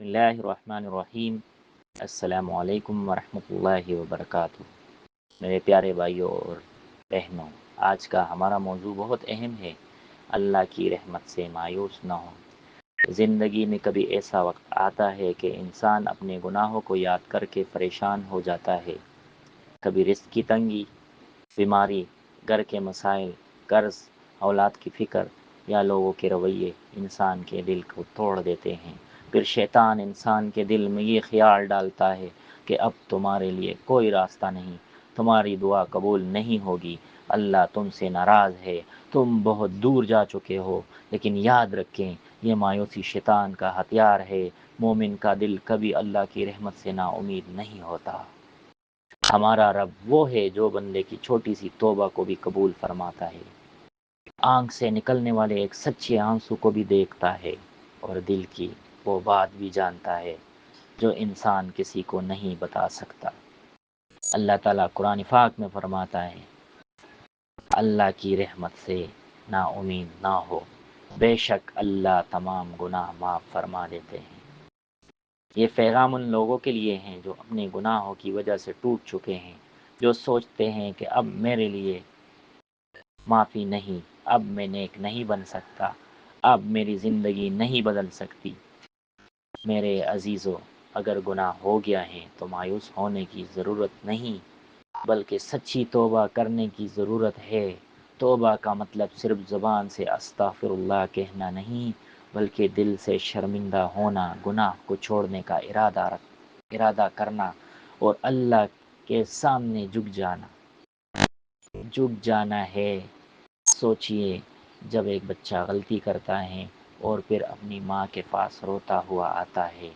बिस्मिल्लाहिर्रहमानिर्रहीम। अस्सलामु अलैकुम वरहमतुल्लाहि वबरकातुहू। मेरे प्यारे भाइयों और बहनों, आज का हमारा मौजू बहुत अहम है। अल्लाह की रहमत से मायूस ना हो। ज़िंदगी में कभी ऐसा वक्त आता है कि इंसान अपने गुनाहों को याद करके परेशान हो जाता है। कभी रिस्क की तंगी, बीमारी, घर के मसाइल, कर्ज, औलाद की फ़िक्र या लोगों के रवैये इंसान के दिल को तोड़ देते हैं। फिर शैतान इंसान के दिल में ये ख्याल डालता है कि अब तुम्हारे लिए कोई रास्ता नहीं, तुम्हारी दुआ कबूल नहीं होगी, अल्लाह तुमसे नाराज़ है, तुम बहुत दूर जा चुके हो। लेकिन याद रखें, ये मायूसी शैतान का हथियार है। मोमिन का दिल कभी अल्लाह की रहमत से नाउमीद नहीं होता। हमारा रब वो है जो बंदे की छोटी सी तौबा को भी कबूल फरमाता है, आंख से निकलने वाले एक सच्चे आंसू को भी देखता है, और दिल की वो बात भी जानता है जो इंसान किसी को नहीं बता सकता। अल्लाह ताला कुरान पाक में फरमाता है, अल्लाह की रहमत से ना उम्मीद ना हो, बेशक अल्लाह तमाम गुनाह माफ़ फरमा देते हैं। ये पैगाम उन लोगों के लिए हैं जो अपने गुनाहों की वजह से टूट चुके हैं, जो सोचते हैं कि अब मेरे लिए माफ़ी नहीं, अब मैं नेक नहीं बन सकता, अब मेरी ज़िंदगी नहीं बदल सकती। मेरे अजीज़ों, अगर गुनाह हो गया है तो मायूस होने की ज़रूरत नहीं, बल्कि सच्ची तौबा करने की ज़रूरत है। तौबा का मतलब सिर्फ ज़बान से अस्तग़फिरुल्लाह कहना नहीं, बल्कि दिल से शर्मिंदा होना, गुनाह को छोड़ने का इरादा करना और अल्लाह के सामने झुक जाना है। सोचिए, जब एक बच्चा गलती करता है और फिर अपनी माँ के पास रोता हुआ आता है,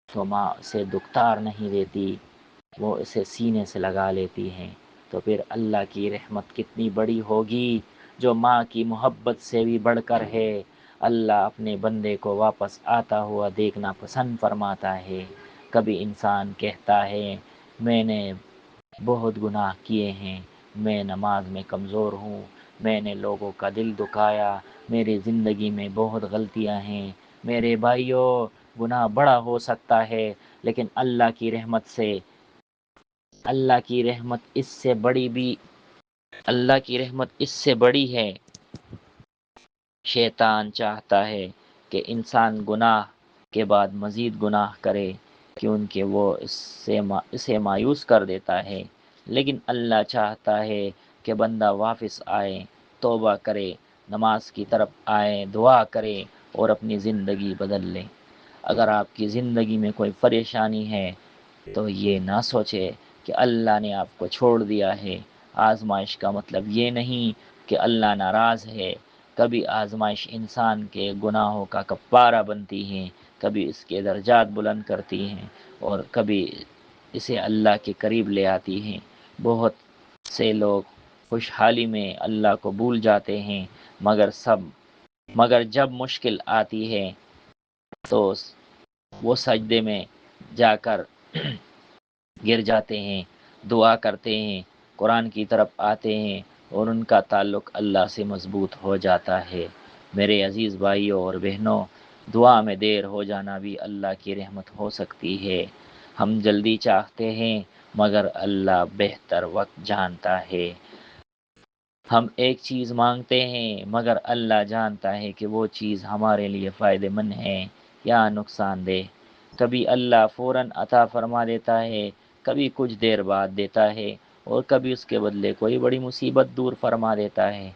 तो माँ उसे दुख्तार नहीं देती, वो इसे सीने से लगा लेती हैं। तो फिर अल्लाह की रहमत कितनी बड़ी होगी, जो माँ की मोहब्बत से भी बढ़कर है। अल्लाह अपने बंदे को वापस आता हुआ देखना पसंद फरमाता है। कभी इंसान कहता है, मैंने बहुत गुनाह किए हैं, मैं नमाज में कमज़ोर हूँ, मैंने लोगों का दिल दुखाया, मेरी ज़िंदगी में बहुत गलतियाँ हैं। मेरे भाइयों, गुनाह बड़ा हो सकता है, लेकिन अल्लाह की रहमत इससे बड़ी है। शैतान चाहता है कि इंसान गुनाह के बाद मज़ीद गुनाह करे, क्योंकि वो इसे मायूस कर देता है। लेकिन अल्लाह चाहता है कि बंदा वापस आए, तौबा करे, नमाज की तरफ आए, दुआ करे और अपनी ज़िंदगी बदल ले। अगर आपकी ज़िंदगी में कोई परेशानी है तो ये ना सोचे कि अल्लाह ने आपको छोड़ दिया है। आजमाइश का मतलब ये नहीं कि अल्लाह नाराज़ है। कभी आजमाइश इंसान के गुनाहों का कफ़ारा बनती हैं, कभी इसके दर्जात बुलंद करती हैं और कभी इसे अल्लाह के करीब ले आती हैं। बहुत से लोग खुशहाली में अल्लाह को भूल जाते हैं, मगर जब मुश्किल आती है तो वो सजदे में जाकर गिर जाते हैं, दुआ करते हैं, कुरान की तरफ आते हैं और उनका ताल्लुक़ अल्लाह से मज़बूत हो जाता है। मेरे अज़ीज़ भाइयों और बहनों, दुआ में देर हो जाना भी अल्लाह की रहमत हो सकती है। हम जल्दी चाहते हैं, मगर अल्लाह बेहतर वक्त जानता है। हम एक चीज़ मांगते हैं, मगर अल्लाह जानता है कि वो चीज़ हमारे लिए फ़ायदेमंद है या नुकसानदेह। कभी अल्लाह फ़ौरन अता फरमा देता है, कभी कुछ देर बाद देता है और कभी उसके बदले कोई बड़ी मुसीबत दूर फरमा देता है।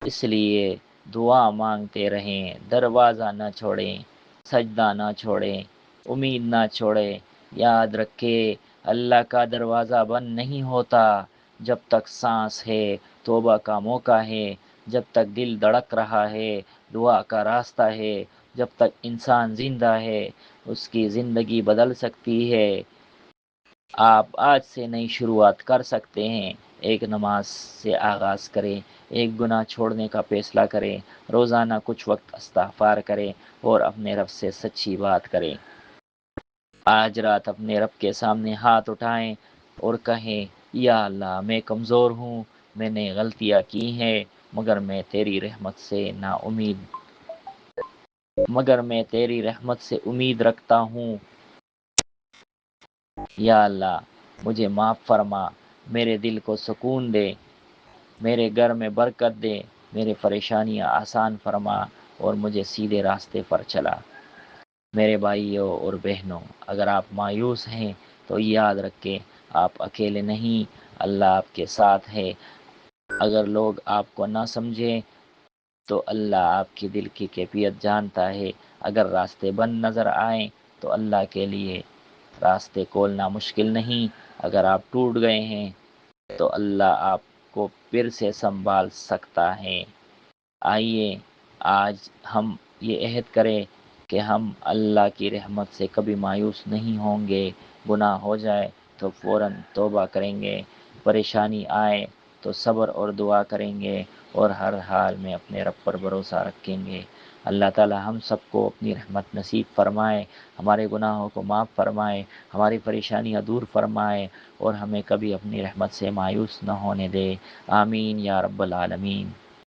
इसलिए दुआ मांगते रहें, दरवाज़ा न छोड़ें, सजदा न छोड़ें, उम्मीद न छोड़ें। याद रखें, अल्लाह का दरवाज़ा बंद नहीं होता। जब तक सांस है, तौबा का मौका है, जब तक दिल धड़क रहा है, दुआ का रास्ता है, जब तक इंसान ज़िंदा है, उसकी ज़िंदगी बदल सकती है। आप आज से नई शुरुआत कर सकते हैं। एक नमाज से आगाज़ करें, एक गुनाह छोड़ने का फ़ैसला करें, रोज़ाना कुछ वक्त इस्तिग़फ़ार करें और अपने रब से सच्ची बात करें। आज रात अपने रब के सामने हाथ उठाएं और कहें, या अल्लाह, मैं कमज़ोर हूँ, मैंने गलतियाँ की हैं, मगर मैं तेरी रहमत से नाउम्मीद مگر میں تیری رحمت سے امید رکھتا ہوں۔ یا اللہ مجھے معاف فرما، میرے دل کو سکون دے، میرے گھر میں برکت دے، میرے پریشانیاں آسان فرما اور مجھے سیدھے راستے پر چلا۔ میرے بھائیوں اور بہنوں، اگر آپ مایوس ہیں تو یاد رکھیں آپ اکیلے نہیں، اللہ آپ کے ساتھ ہے۔ اگر لوگ آپ کو نہ سمجھیں تو اللہ آپ کی دل کی کیفیت جانتا ہے۔ اگر راستے بند نظر آئیں تو اللہ کے لیے راستے کھولنا مشکل نہیں۔ اگر آپ ٹوٹ گئے ہیں تو اللہ آپ کو پھر سے سنبھال سکتا ہے۔ آئیے آج ہم یہ عہد کریں کہ ہم اللہ کی رحمت سے کبھی مایوس نہیں ہوں گے۔ گناہ ہو جائے تو فوراً توبہ کریں گے، پریشانی آئے تو صبر اور دعا کریں گے، اور ہر حال میں اپنے رب پر بھروسہ رکھیں گے۔ اللہ تعالی ہم سب کو اپنی رحمت نصیب فرمائے، ہمارے گناہوں کو معاف فرمائے، ہماری پریشانیاں دور فرمائے، اور ہمیں کبھی اپنی رحمت سے مایوس نہ ہونے دے۔ آمین یا رب العالمین۔